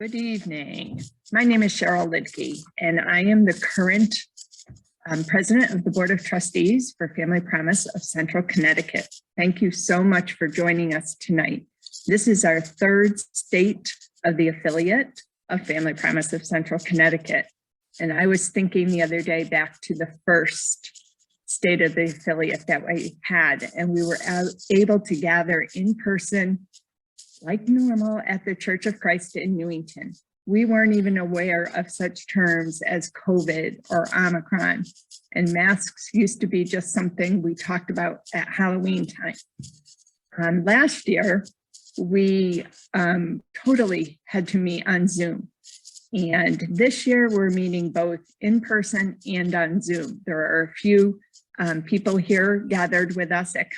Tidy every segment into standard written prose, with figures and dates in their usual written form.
Good evening. My name is Cheryl Lidke, and I am the current president of the Board of Trustees for Family Promise of Central Connecticut. Thank you so much for joining us tonight. This is our third state of the affiliate of Family Promise of Central Connecticut. And I was thinking the other day back to the first state of the affiliate that we had, and we were able to gather in person like normal at the Church of Christ in Newington. We weren't even aware of such terms as COVID or Omicron, and masks used to be just something we talked about at Halloween time. Last year, we totally had to meet on Zoom. And this year we're meeting both in person and on Zoom. There are a few people here gathered with us at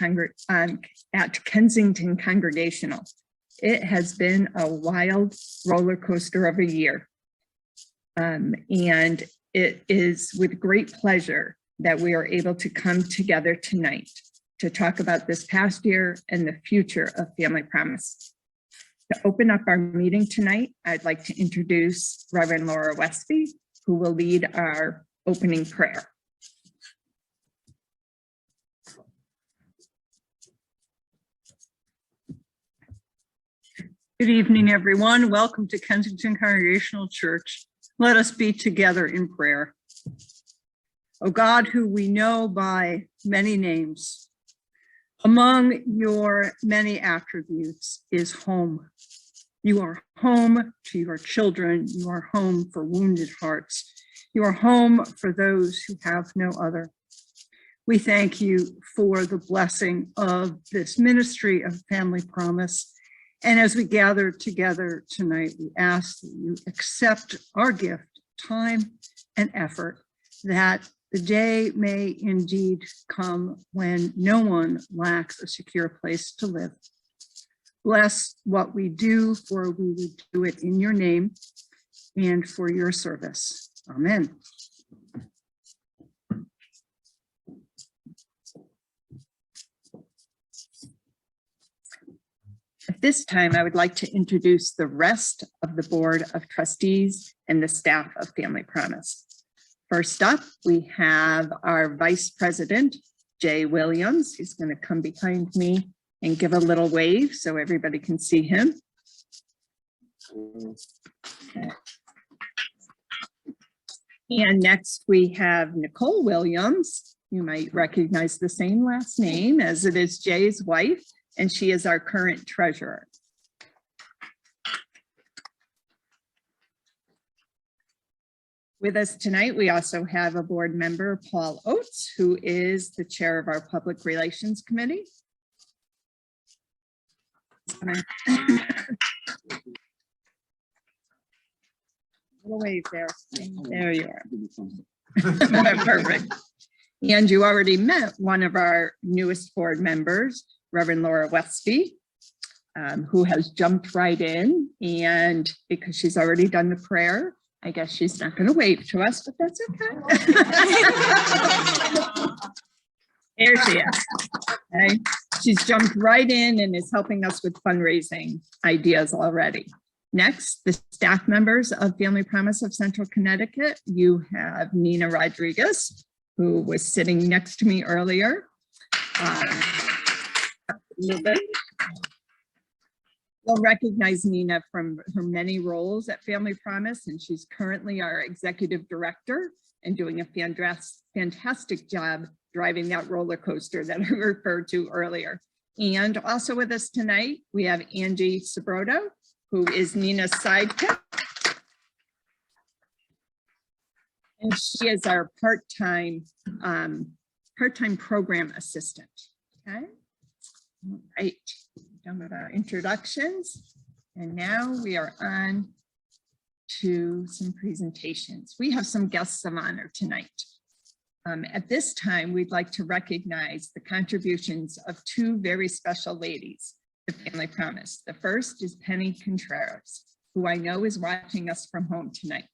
Kensington Congregational. It has been a wild roller coaster of a year. And it is with great pleasure that we are able to come together tonight to talk about this past year and the future of Family Promise. To open up our meeting tonight, I'd like to introduce Reverend Laura Westby, who will lead our opening prayer. Good evening, everyone. Welcome to Kensington Congregational Church. Let us be together in prayer. O God, who we know by many names, among your many attributes is home. You are home to your children. You are home for wounded hearts. You are home for those who have no other. We thank you for the blessing of this ministry of Family Promise. And as we gather together tonight, we ask that you accept our gift, time, and effort, that the day may indeed come when no one lacks a secure place to live. Bless what we do, for we would do it in your name and for your service. Amen. At this time, I would like to introduce the rest of the Board of Trustees and the staff of Family Promise. First up, we have our Vice President, Jay Williams. He's going to come behind me and give a little wave so everybody can see him. Okay. And next we have Nicole Williams. You might recognize the same last name as it is Jay's wife, and she is our current treasurer. With us tonight, we also have a board member, Paul Oates, who is the chair of our Public Relations Committee. Little wave there. There you are. Perfect. And you already met one of our newest board members, Reverend Laura Westby, who has jumped right in, and because she's already done the prayer, I guess she's not going to wave to us, but that's okay. There she is. Okay. She's jumped right in and is helping us with fundraising ideas already. Next, the staff members of Family Promise of Central Connecticut. You have Nina Rodriguez, who was sitting next to me earlier. You'll recognize Nina from her many roles at Family Promise, and she's currently our executive director and doing a fantastic job driving that roller coaster that I referred to earlier. And also with us tonight, we have Angie Sabrodo, who is Nina's sidekick. And she is our part-time program assistant. Okay. All right, done with our introductions, and now we are on to some presentations. We have some guests of honor tonight. At this time, we'd like to recognize the contributions of two very special ladies to Family Promise. The first is Penny Contreras, who I know is watching us from home tonight.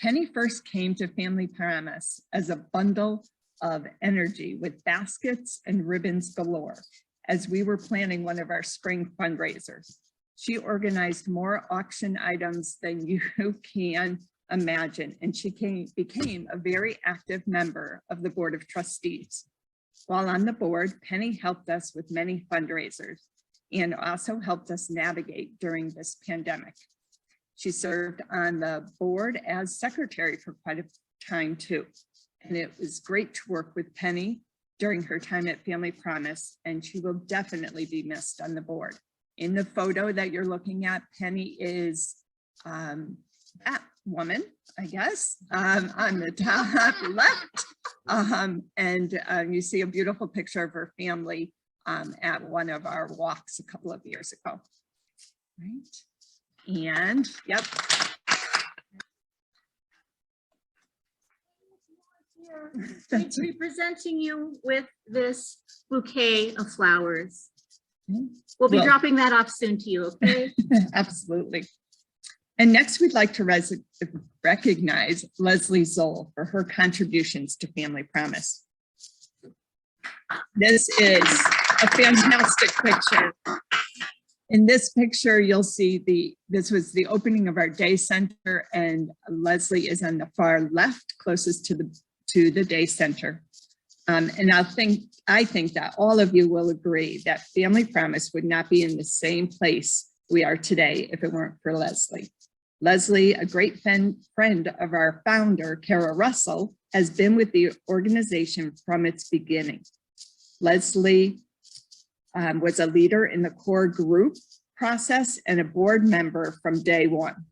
Penny first came to Family Promise as a bundle of energy with baskets and ribbons galore, as we were planning one of our spring fundraisers. She organized more auction items than you can imagine, and she became a very active member of the Board of Trustees. While on the board, Penny helped us with many fundraisers and also helped us navigate during this pandemic. She served on the board as secretary for quite a time too. And it was great to work with Penny during her time at Family Promise, and she will definitely be missed on the board. In the photo that you're looking at, Penny is that woman, I guess, on the top left. You see a beautiful picture of her family at one of our walks a couple of years ago. Right. And yep. Thanks for presenting you with this bouquet of flowers. We'll be dropping that off soon to you, okay? Absolutely. And next, we'd like to recognize Leslie Zoll for her contributions to Family Promise. This is a fantastic picture. In this picture, you'll see this was the opening of our day center, and Leslie is on the far left, closest to the day center. And I think that all of you will agree that Family Promise would not be in the same place we are today if it weren't for Leslie. Leslie, a great friend of our founder, Kara Russell, has been with the organization from its beginning. Leslie was a leader in the core group process and a board member from day one.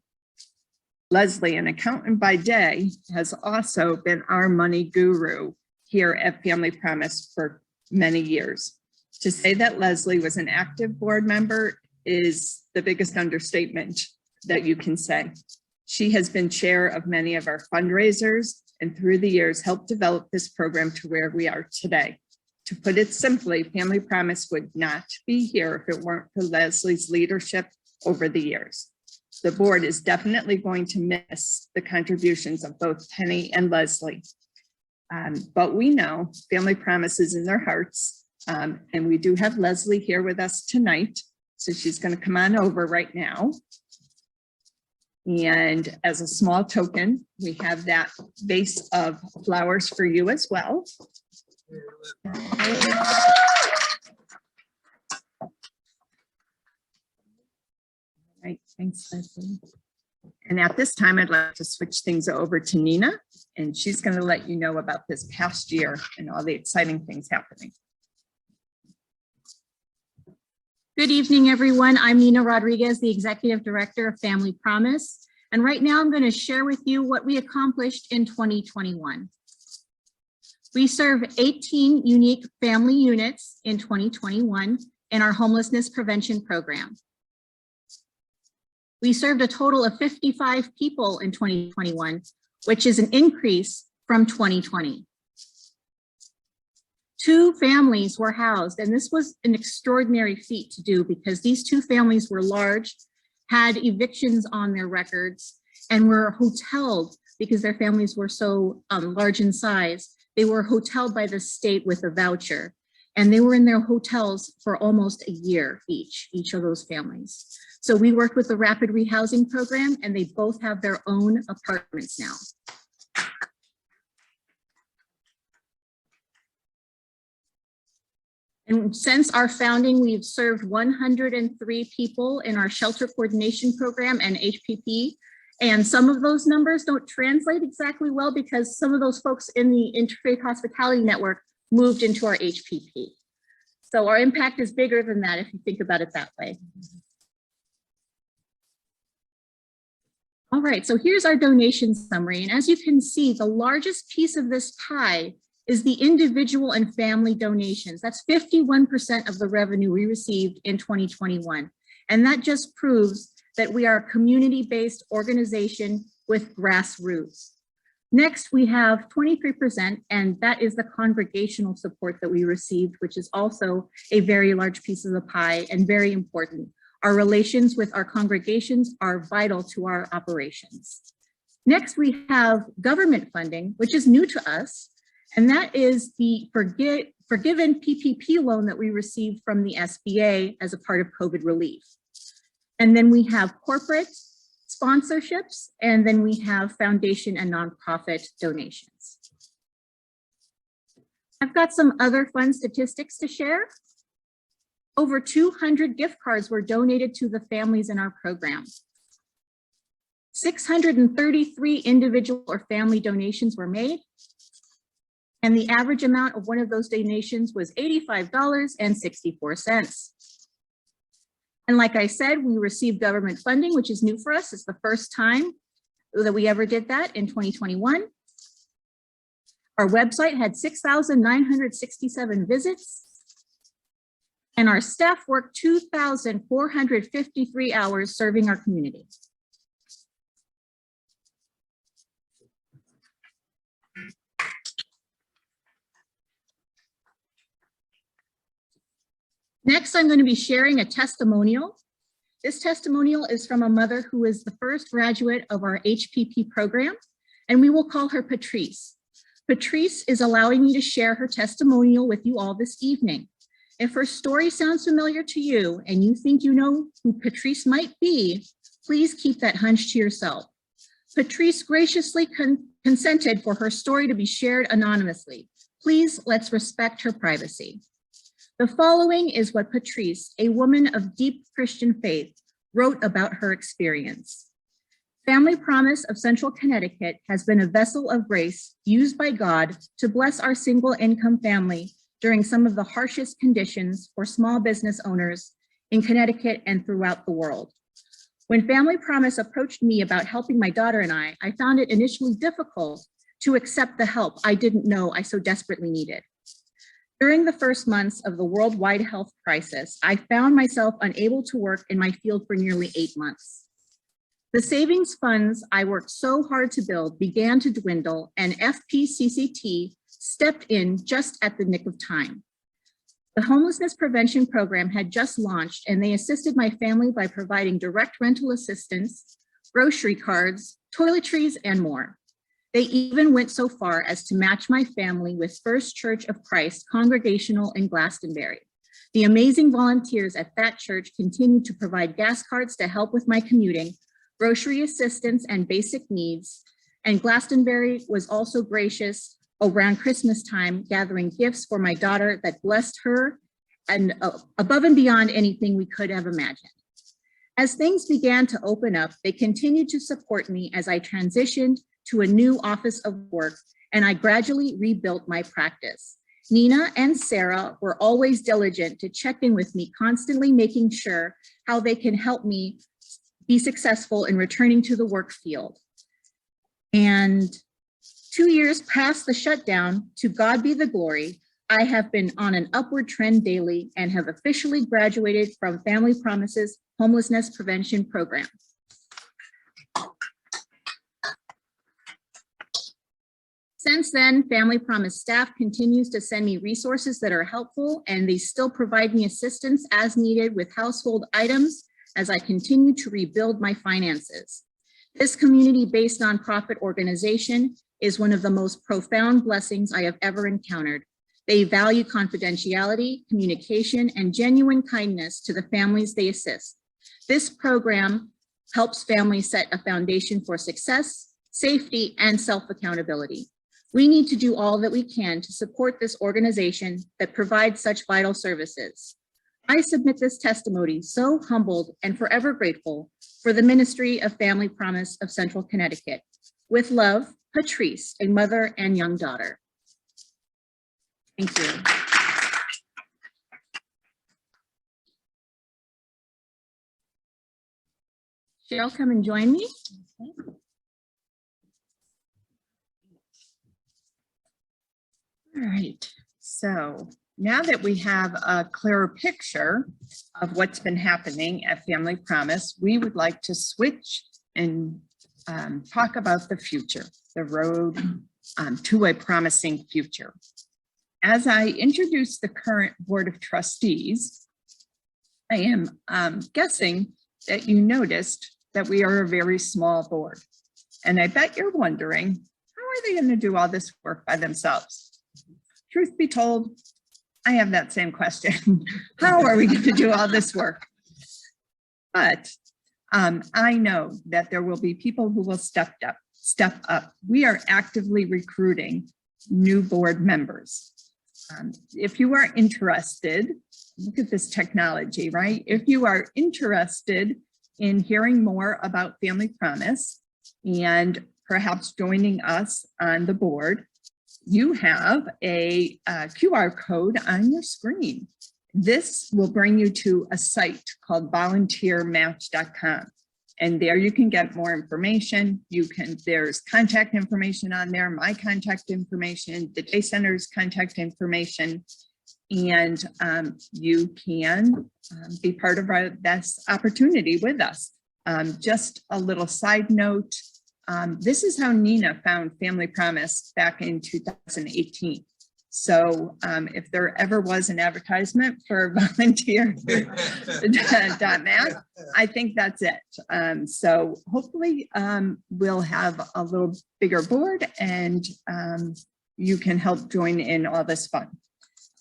Leslie, an accountant by day, has also been our money guru here at Family Promise for many years. To say that Leslie was an active board member is the biggest understatement that you can say. She has been chair of many of our fundraisers and through the years helped develop this program to where we are today. To put it simply, Family Promise would not be here if it weren't for Leslie's leadership over the years. The board is definitely going to miss the contributions of both Penny and Leslie. But we know Family Promise is in their hearts. And we do have Leslie here with us tonight. So she's going to come on over right now. And as a small token, we have that vase of flowers for you as well. Right, thanks, Leslie. And at this time, I'd like to switch things over to Nina, and she's going to let you know about this past year and all the exciting things happening. Good evening, everyone. I'm Nina Rodriguez, the Executive Director of Family Promise. And right now I'm going to share with you what we accomplished in 2021. We serve 18 unique family units in 2021 in our homelessness prevention program. We served a total of 55 people in 2021, which is an increase from 2020. 2 families were housed, and this was an extraordinary feat to do because these 2 families were large, had evictions on their records, and were hoteled because their families were so large in size. They were hoteled by the state with a voucher, and they were in their hotels for almost a year each of those families. So we worked with the Rapid Rehousing Program, and they both have their own apartments now. And since our founding, we've served 103 people in our shelter coordination program and HPP. And some of those numbers don't translate exactly well because some of those folks in the Interfaith Hospitality Network moved into our HPP. So our impact is bigger than that if you think about it that way. All right, so here's our donation summary. And as you can see, the largest piece of this pie is the individual and family donations. That's 51% of the revenue we received in 2021. And that just proves that we are a community-based organization with grassroots. Next, we have 23%, and that is the congregational support that we received, which is also a very large piece of the pie and very important. Our relations with our congregations are vital to our operations. Next, we have government funding, which is new to us, and that is the forgiven PPP loan that we received from the SBA as a part of COVID relief. And then we have corporate sponsorships, and then we have foundation and nonprofit donations. I've got some other fun statistics to share. Over 200 gift cards were donated to the families in our program. 633 individual or family donations were made. And the average amount of one of those donations was $85.64. And like I said, we received government funding, which is new for us. It's the first time that we ever did that in 2021. Our website had 6,967 visits. And our staff worked 2,453 hours serving our community. Next, I'm going to be sharing a testimonial. This testimonial is from a mother who is the first graduate of our HPP program, and we will call her Patrice. Patrice is allowing me to share her testimonial with you all this evening. If her story sounds familiar to you and you think you know who Patrice might be, please keep that hunch to yourself. Patrice graciously consented for her story to be shared anonymously. Please, let's respect her privacy. The following is what Patrice, a woman of deep Christian faith, wrote about her experience. Family Promise of Central Connecticut has been a vessel of grace used by God to bless our single income family during some of the harshest conditions for small business owners in Connecticut and throughout the world. When Family Promise approached me about helping my daughter and I found it initially difficult to accept the help I didn't know I so desperately needed. During the first months of the worldwide health crisis, I found myself unable to work in my field for nearly 8 months. The savings funds I worked so hard to build began to dwindle, and FPCCT stepped in just at the nick of time. The homelessness prevention program had just launched, and they assisted my family by providing direct rental assistance, grocery cards, toiletries, and more. They even went so far as to match my family with First Church of Christ Congregational in Glastonbury. The amazing volunteers at that church continued to provide gas cards to help with my commuting, grocery assistance, and basic needs. And Glastonbury was also gracious around Christmas time, gathering gifts for my daughter that blessed her and above and beyond anything we could have imagined. As things began to open up, they continued to support me as I transitioned to a new office of work, and I gradually rebuilt my practice. Nina and Sarah were always diligent to check in with me, constantly making sure how they can help me be successful in returning to the work field. And 2 years past the shutdown, to God be the glory, I have been on an upward trend daily and have officially graduated from Family Promise's Homelessness Prevention Program. Since then, Family Promise staff continues to send me resources that are helpful, and they still provide me assistance as needed with household items as I continue to rebuild my finances. This community-based nonprofit organization is one of the most profound blessings I have ever encountered. They value confidentiality, communication, and genuine kindness to the families they assist. This program helps families set a foundation for success, safety, and self-accountability. We need to do all that we can to support this organization that provides such vital services. I submit this testimony so humbled and forever grateful for the Ministry of Family Promise of Central Connecticut. With love, Patrice, a mother and young daughter. Thank you. Cheryl, come and join me. Okay. All right, so now that we have a clearer picture of what's been happening at Family Promise, we would like to switch and talk about the future, the road to a promising future. As I introduce the current Board of Trustees, I am guessing that you noticed that we are a very small board. And I bet you're wondering, how are they going to do all this work by themselves? Truth be told, I have that same question. How are we going to do all this work? But I know that there will be people who will step up. We are actively recruiting new board members. If you are interested, look at this technology, right? If you are interested in hearing more about Family Promise and perhaps joining us on the board, you have a QR code on your screen. This will bring you to a site called volunteermatch.com. And there you can get more information. There's contact information on there, my contact information, the Day Center's contact information, and you can be part of this opportunity with us. Just a little side note, this is how Nina found Family Promise back in 2018. So if there ever was an advertisement for volunteer.net, I think that's it. So hopefully we'll have a little bigger board and you can help join in all this fun.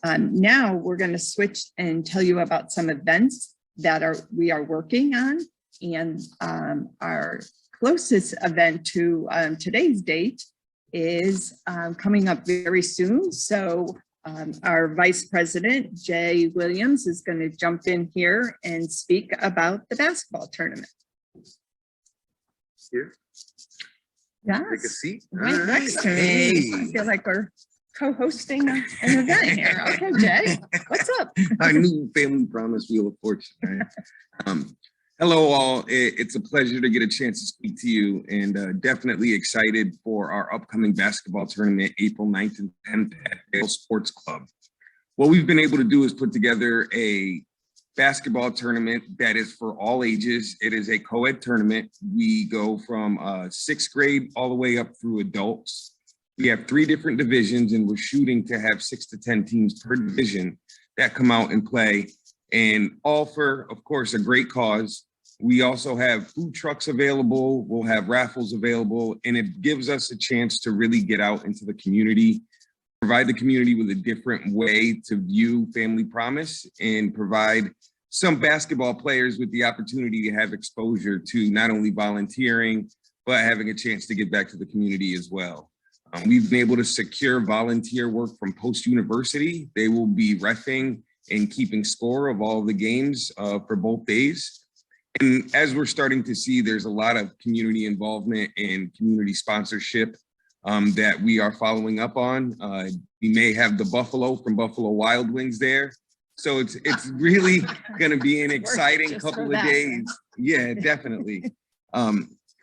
Now we're going to switch and tell you about some events that we are working on, and our closest event to today's date is coming up very soon. So our Vice President, Jay Williams, is going to jump in here and speak about the basketball tournament. Here. Yes. Take a seat. Right next to me. Hey. I feel like we're co-hosting an event here. Okay, Jay, what's up? Our new Family Promise Wheel of Fortune. Right? Hello, all. It's a pleasure to get a chance to speak to you, and definitely excited for our upcoming basketball tournament, April 9th and 10th at Dale Sports Club. What we've been able to do is put together a basketball tournament that is for all ages. It is a co-ed tournament. We go from 6th grade all the way up through adults. We have 3 different divisions, and we're shooting to have 6 to 10 teams per division that come out and play, and all for, of course, a great cause. We also have food trucks available. We'll have raffles available, and it gives us a chance to really get out into the community, provide the community with a different way to view Family Promise, and provide some basketball players with the opportunity to have exposure to not only volunteering, but having a chance to get back to the community as well. We've been able to secure volunteer work from Post University. They will be reffing and keeping score of all the games for both days. And as we're starting to see, there's a lot of community involvement and community sponsorship that we are following up on. We may have the Buffalo from Buffalo Wild Wings there. So it's really going to be an exciting couple of days. Yeah, definitely.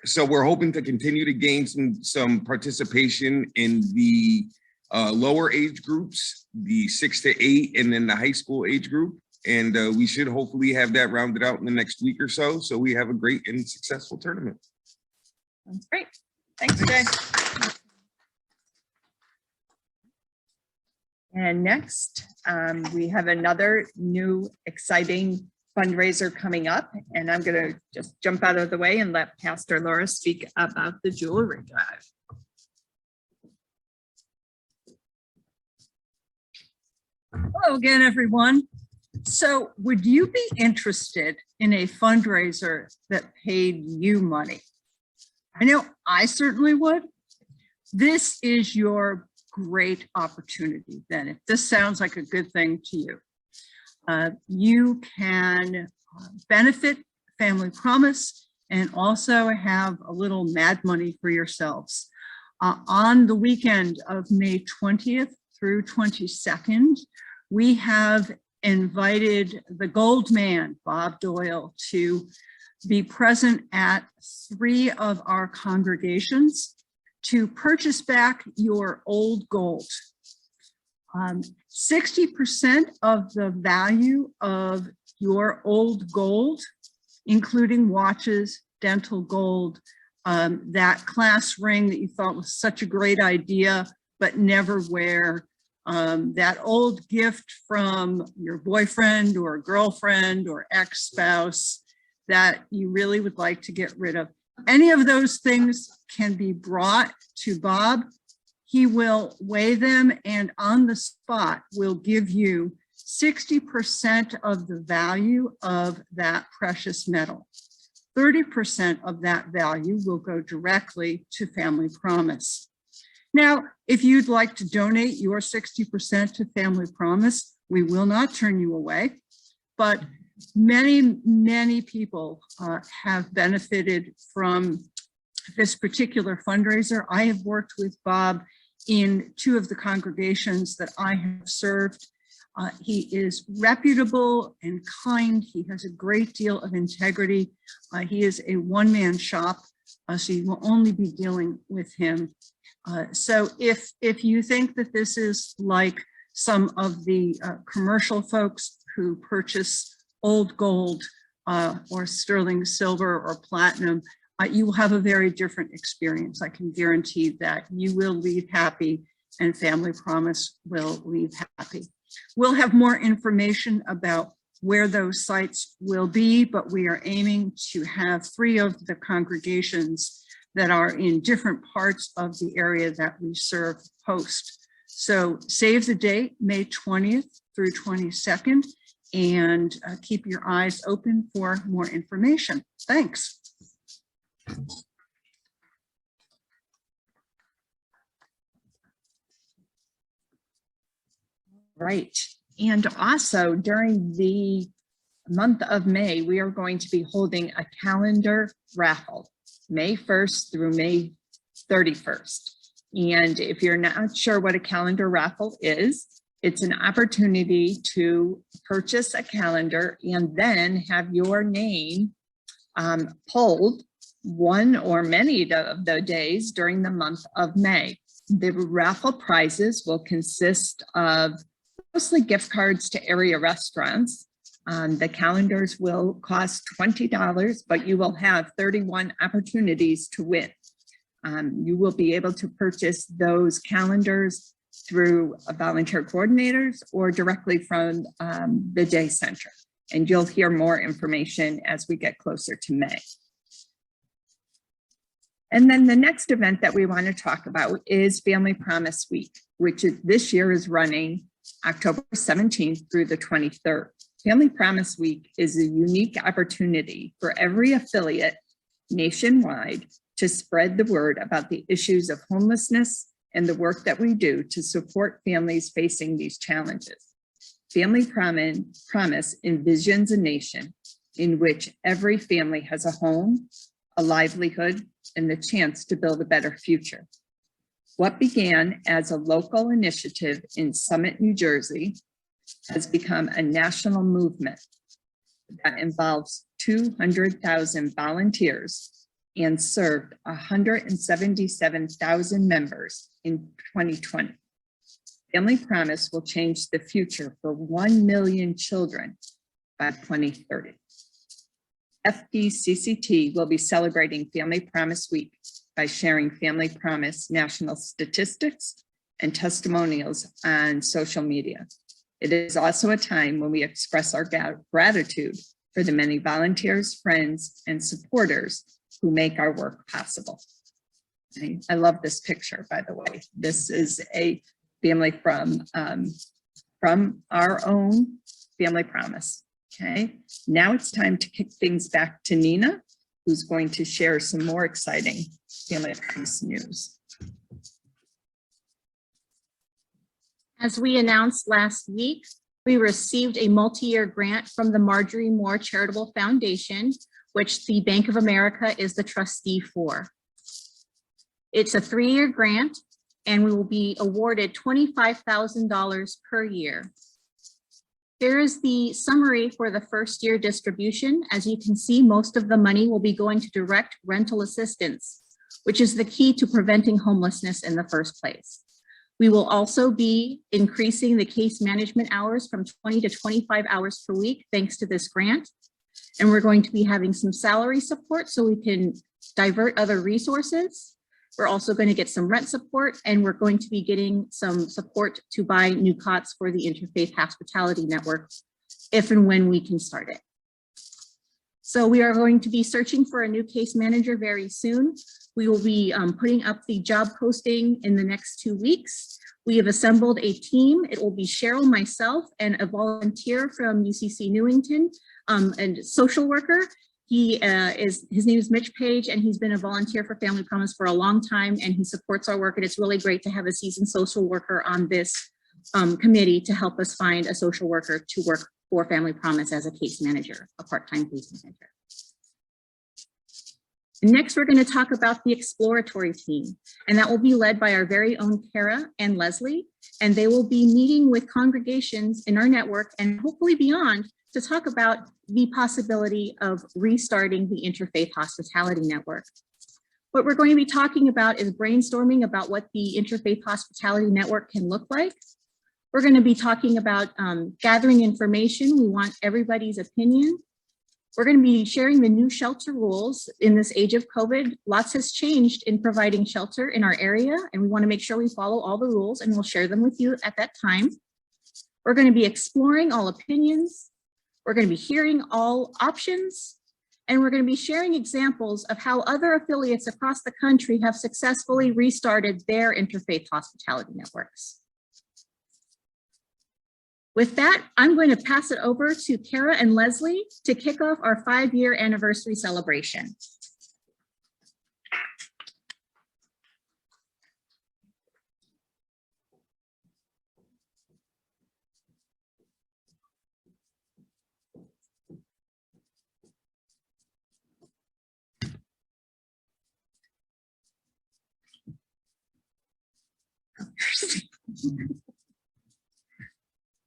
So we're hoping to continue to gain some participation in the lower age groups, the 6 to 8, and then the high school age group. And we should hopefully have that rounded out in the next week or so. So we have a great and successful tournament. That's great. Thanks, Jay. And next, we have another new exciting fundraiser coming up. And I'm going to just jump out of the way and let Pastor Laura speak about the jewelry drive. Hello again, everyone. So would you be interested in a fundraiser that paid you money? I know I certainly would. This is your great opportunity then. If this sounds like a good thing to you, you can benefit Family Promise and also have a little mad money for yourselves. On the weekend of May 20th through 22nd, we have invited the gold man, Bob Doyle, to be present at 3 of our congregations to purchase back your old gold. 60% of the value of your old gold, including watches, dental gold, that class ring that you thought was such a great idea, but never wear, that old gift from your boyfriend or girlfriend or ex-spouse that you really would like to get rid of. Any of those things can be brought to Bob. He will weigh them and on the spot will give you 60% of the value of that precious metal. 30% of that value will go directly to Family Promise. Now, if you'd like to donate your 60% to Family Promise, we will not turn you away, but many people have benefited from this particular fundraiser. I have worked with Bob in 2 of the congregations that I have served. He is reputable and kind. He has a great deal of integrity. He is a one-man shop, so you will only be dealing with him. So if you think that this is like some of the commercial folks who purchase old gold or sterling silver or platinum, you will have a very different experience. I can guarantee that you will leave happy and Family Promise will leave happy. We'll have more information about where those sites will be, but we are aiming to have 3 of the congregations that are in different parts of the area that we serve host. So save the date, May 20th through 22nd, and keep your eyes open for more information. Thanks. Right. And also during the month of May, we are going to be holding a calendar raffle, May 1st through May 31st. And if you're not sure what a calendar raffle is, it's an opportunity to purchase a calendar and then have your name pulled one or many of the days during the month of May. The raffle prizes will consist of mostly gift cards to area restaurants. The calendars will cost $20, but you will have 31 opportunities to win. You will be able to purchase those calendars through volunteer coordinators or directly from the day center. And you'll hear more information as we get closer to May. And then the next event that we want to talk about is Family Promise Week, which this year is running October 17th through the 23rd. Family Promise Week is a unique opportunity for every affiliate nationwide to spread the word about the issues of homelessness and the work that we do to support families facing these challenges. Family Promise envisions a nation in which every family has a home, a livelihood, and the chance to build a better future. What began as a local initiative in Summit, New Jersey, has become a national movement that involves 200,000 volunteers and served 177,000 members in 2020. Family Promise will change the future for 1 million children by 2030. FPCCT will be celebrating Family Promise Week by sharing Family Promise national statistics and testimonials on social media. It is also a time when we express our gratitude for the many volunteers, friends, and supporters who make our work possible. I love this picture, by the way. This is a family from our own Family Promise. Okay, now it's time to kick things back to Nina, who's going to share some more exciting Family Promise news. As we announced last week, we received a multi-year grant from the Marjorie Moore Charitable Foundation, which the Bank of America is the trustee for. It's a 3-year grant, and we will be awarded $25,000 per year. Here is the summary for the first year distribution. As you can see, most of the money will be going to direct rental assistance, which is the key to preventing homelessness in the first place. We will also be increasing the case management hours from 20 to 25 hours per week, thanks to this grant. And we're going to be having some salary support so we can divert other resources. We're also going to get some rent support, and we're going to be getting some support to buy new cots for the Interfaith Hospitality Network if and when we can start it. So we are going to be searching for a new case manager very soon. We will be putting up the job posting in the next 2 weeks. We have assembled a team. It will be Cheryl, myself, and a volunteer from UCC Newington, and social worker. His name is Mitch Page, and he's been a volunteer for Family Promise for a long time, and he supports our work. And it's really great to have a seasoned social worker on this committee to help us find a social worker to work for Family Promise as a case manager, a part-time case manager. Next, we're going to talk about the exploratory team, and that will be led by our very own Kara and Leslie, and they will be meeting with congregations in our network and hopefully beyond to talk about the possibility of restarting the Interfaith Hospitality Network. What we're going to be talking about is brainstorming about what the Interfaith Hospitality Network can look like. We're going to be talking about gathering information. We want everybody's opinion. We're going to be sharing the new shelter rules in this age of COVID. Lots has changed in providing shelter in our area, and we want to make sure we follow all the rules, and we'll share them with you at that time. We're going to be exploring all opinions. We're going to be hearing all options, and we're going to be sharing examples of how other affiliates across the country have successfully restarted their interfaith hospitality networks. With that, I'm going to pass it over to Kara and Leslie to kick off our 5-year anniversary celebration.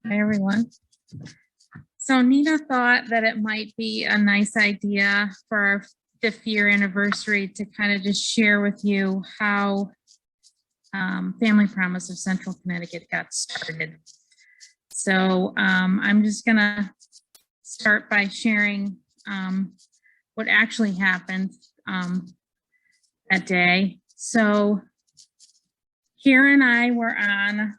Hi, everyone. So Nina thought that it might be a nice idea for our 5th year anniversary to kind of just share with you how Family Promise of Central Connecticut got started. So I'm just gonna start by sharing what actually happened that day. So Kara and I were on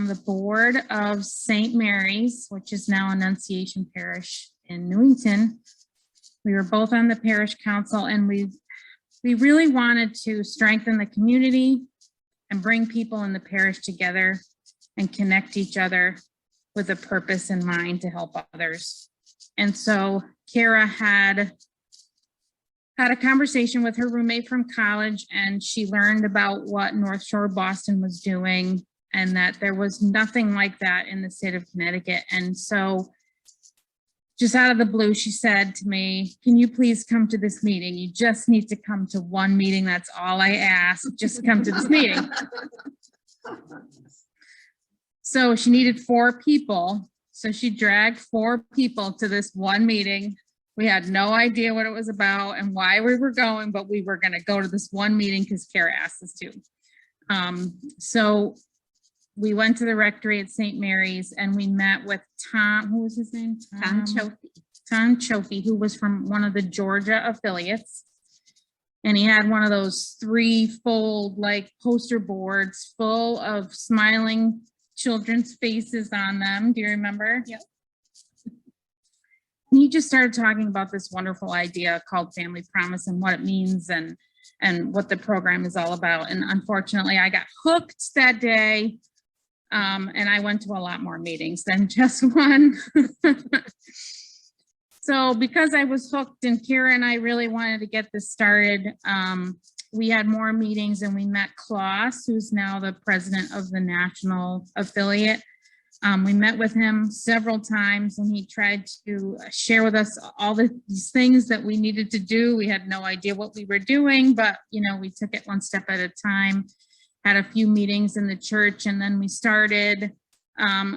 the board of St. Mary's, which is now Annunciation Parish in Newington. We were both on the parish council, and we really wanted to strengthen the community and bring people in the parish together and connect each other with a purpose in mind to help others. And so Kara had a conversation with her roommate from college, and she learned about what North Shore Boston was doing, and that there was nothing like that in the state of Connecticut. And so just out of the blue, she said to me, can you please come to this meeting? You just need to come to one meeting. That's all I ask. Just come to this meeting. So she needed 4 people. So she dragged 4 people to this one meeting. We had no idea what it was about and why we were going, but we were going to go to this one meeting because Kara asked us to. So we went to the rectory at St. Mary's, and we met with Tom, who was his name? Tom Chofie. Tom Chofie, who was from one of the Georgia affiliates. And he had one of those 3-fold like poster boards full of smiling children's faces on them. Do you remember? Yep. He just started talking about this wonderful idea called Family Promise and what it means and what the program is all about. And unfortunately, I got hooked that day. And I went to a lot more meetings than just one. So because I was hooked and Kara and I really wanted to get this started, we had more meetings, and we met Klaus, who's now the president of the national affiliate. We met with him several times, and he tried to share with us all these things that we needed to do. We had no idea what we were doing, but we took it one step at a time. Had a few meetings in the church, and then we started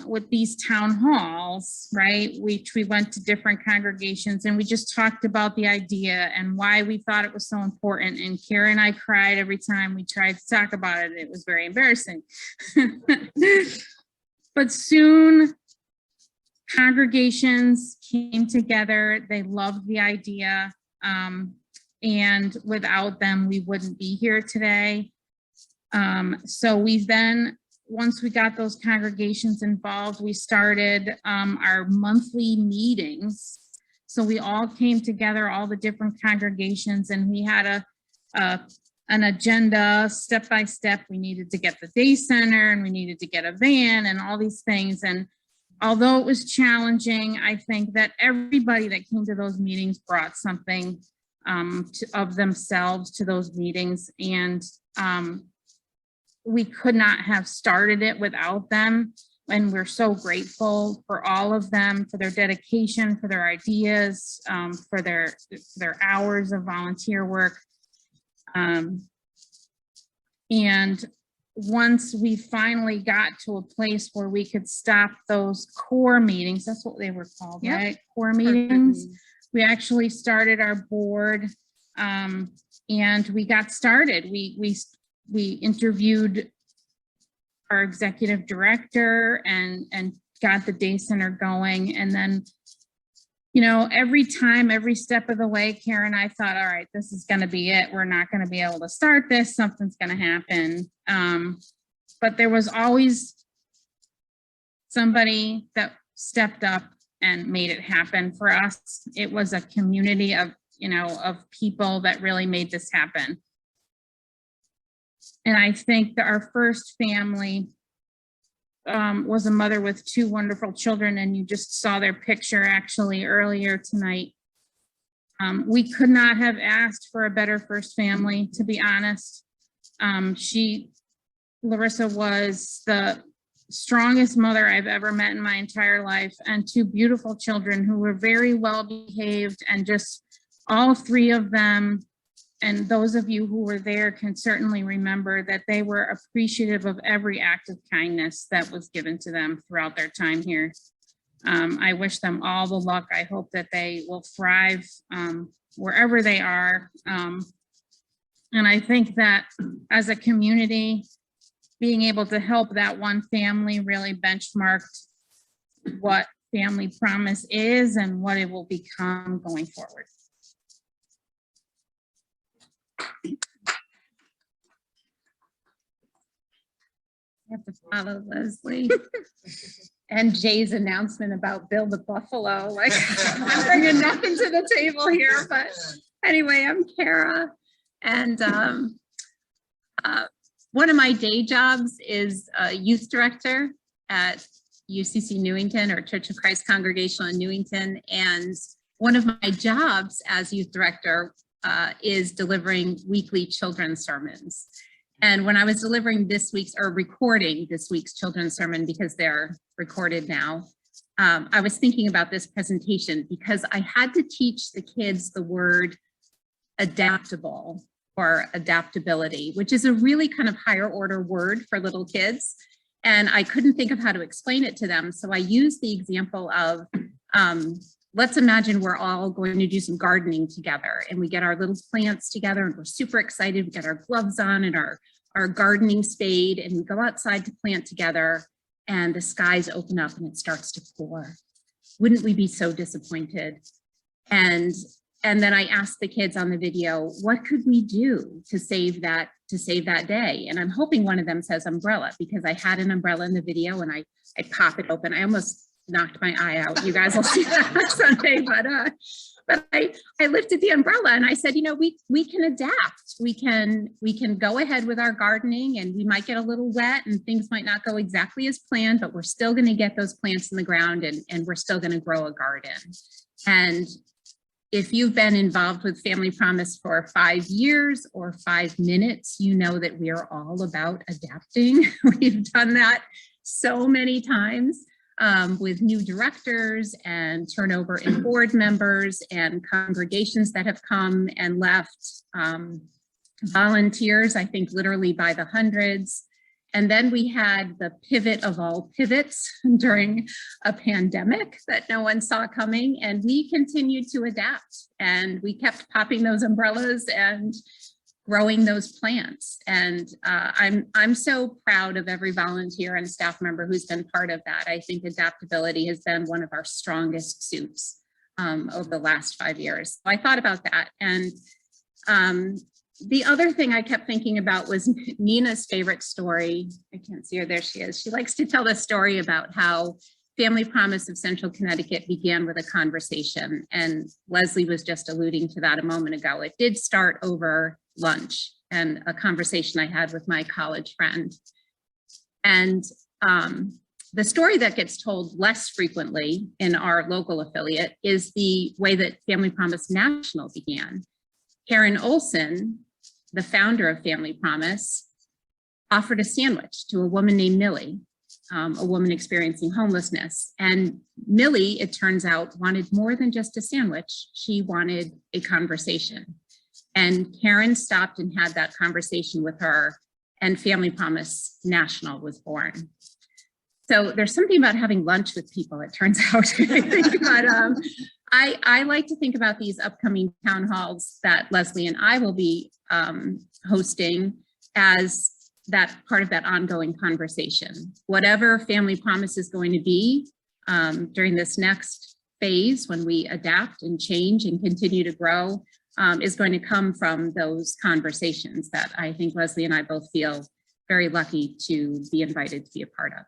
with these town halls, right? Which we went to different congregations, and we just talked about the idea and why we thought it was so important. And Kara and I cried every time we tried to talk about it. It was very embarrassing. But soon congregations came together. They loved the idea. And without them, we wouldn't be here today. So we then, once we got those congregations involved, we started our monthly meetings. So we all came together, all the different congregations, and we had an agenda step by step. We needed to get the day center, and we needed to get a van and all these things. And although it was challenging, I think that everybody that came to those meetings brought something of themselves to those meetings. And we could not have started it without them. And we're so grateful for all of them, for their dedication, for their ideas, for their hours of volunteer work. And once we finally got to a place where we could stop those core meetings, that's what they were called, Yep. right? Core meetings. We actually started our board, and we got started. We interviewed our executive director and got the day center going. And then, you know, every time, every step of the way, Karen, I thought, all right, this is going to be it. We're not going to be able to start this. Something's going to happen. But there was always somebody that stepped up and made it happen for us. It was a community of, you know, of people that really made this happen. And I think that our first family was a mother with 2 wonderful children, and you just saw their picture actually earlier tonight. We could not have asked for a better first family, to be honest. Larissa was the strongest mother I've ever met in my entire life, and 2 beautiful children who were very well behaved, and just all 3 of them. And those of you who were there can certainly remember that they were appreciative of every act of kindness that was given to them throughout their time here. I wish them all the luck. I hope that they will thrive wherever they are. And I think that as a community, being able to help that one family really benchmarked what Family Promise is and what it will become going forward. You have to follow Leslie. And Jay's announcement about Bill the Buffalo. Like, I'm bringing nothing to the table here, but anyway, I'm Kara. And one of my day jobs is a youth director at UCC Newington, or Church of Christ Congregational in Newington. And one of my jobs as youth director is delivering weekly children's sermons. And when I was delivering recording this week's children's sermon, because they're recorded now, I was thinking about this presentation because I had to teach the kids the word adaptable or adaptability, which is a really kind of higher order word for little kids. And I couldn't think of how to explain it to them. So I used the example of, let's imagine we're all going to do some gardening together, and we get our little plants together and we're super excited. We get our gloves on and our gardening spade, and we go outside to plant together, and the skies open up and it starts to pour. Wouldn't we be so disappointed? And then I asked the kids on the video, what could we do to save that day? And I'm hoping one of them says umbrella, because I had an umbrella in the video and I pop it open. I almost knocked my eye out. You guys will see that Sunday, but I lifted the umbrella and I said, you know, we can adapt. We can go ahead with our gardening, and we might get a little wet and things might not go exactly as planned, but we're still going to get those plants in the ground, and we're still going to grow a garden. And if you've been involved with Family Promise for 5 years or 5 minutes, you know that we are all about adapting. We've done that so many times. With new directors and turnover in board members and congregations that have come and left, volunteers, I think literally by the hundreds. And then we had the pivot of all pivots during a pandemic that no one saw coming, and we continued to adapt, and we kept popping those umbrellas and growing those plants. And I'm so proud of every volunteer and staff member who's been part of that. I think adaptability has been one of our strongest suits over the last 5 years. So I thought about that. And the other thing I kept thinking about was Nina's favorite story. I can't see her, there she is. She likes to tell the story about how Family Promise of Central Connecticut began with a conversation. And Leslie was just alluding to that a moment ago. It did start over lunch and a conversation I had with my college friend. And The story that gets told less frequently in our local affiliate is the way that Family Promise National began. Karen Olson, the founder of Family Promise, offered a sandwich to a woman named Millie, a woman experiencing homelessness. And Millie, it turns out, wanted more than just a sandwich. She wanted a conversation. And Karen stopped and had that conversation with her, and Family Promise National was born. So there's something about having lunch with people, it turns out. But I like to think about these upcoming town halls that Leslie and I will be hosting as that part of that ongoing conversation. Whatever Family Promise is going to be during this next phase, when we adapt and change and continue to grow, is going to come from those conversations that I think Leslie and I both feel very lucky to be invited to be a part of.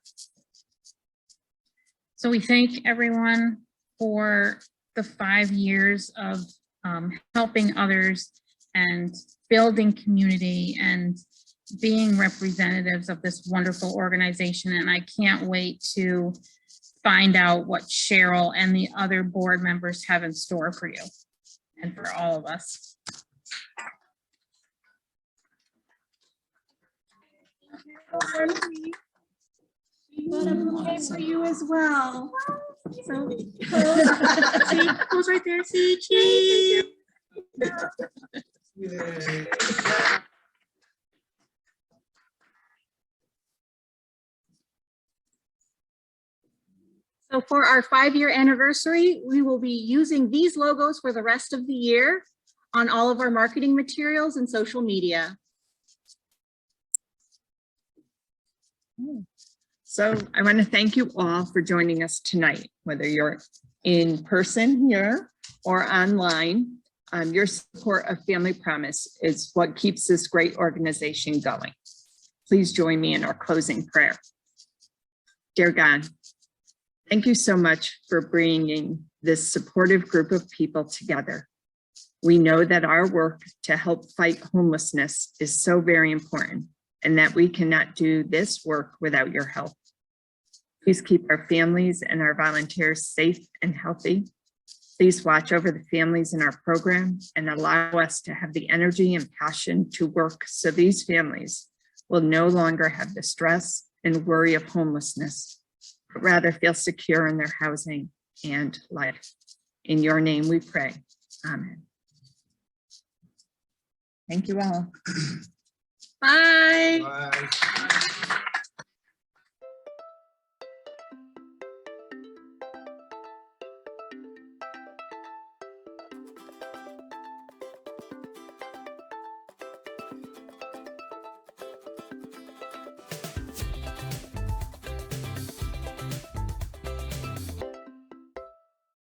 So we thank everyone for the 5 years of helping others and building community and being representatives of this wonderful organization. And I can't wait to find out what Cheryl and the other board members have in store for you and for all of us. Got a bouquet for you as well. So, see, goes right there. See, cheese. So for our 5-year anniversary, we will be using these logos for the rest of the year on all of our marketing materials and social media. So I want to thank you all for joining us tonight, whether you're in person here or online. Your support of Family Promise is what keeps this great organization going. Please join me in our closing prayer. Dear God, thank you so much for bringing this supportive group of people together. We know that our work to help fight homelessness is so very important, and that we cannot do this work without your help. Please keep our families and our volunteers safe and healthy. Please watch over the families in our program and allow us to have the energy and passion to work so these families will no longer have the stress and worry of homelessness, but rather feel secure in their housing and life. In your name we pray. Amen. Thank you all. Bye. Bye.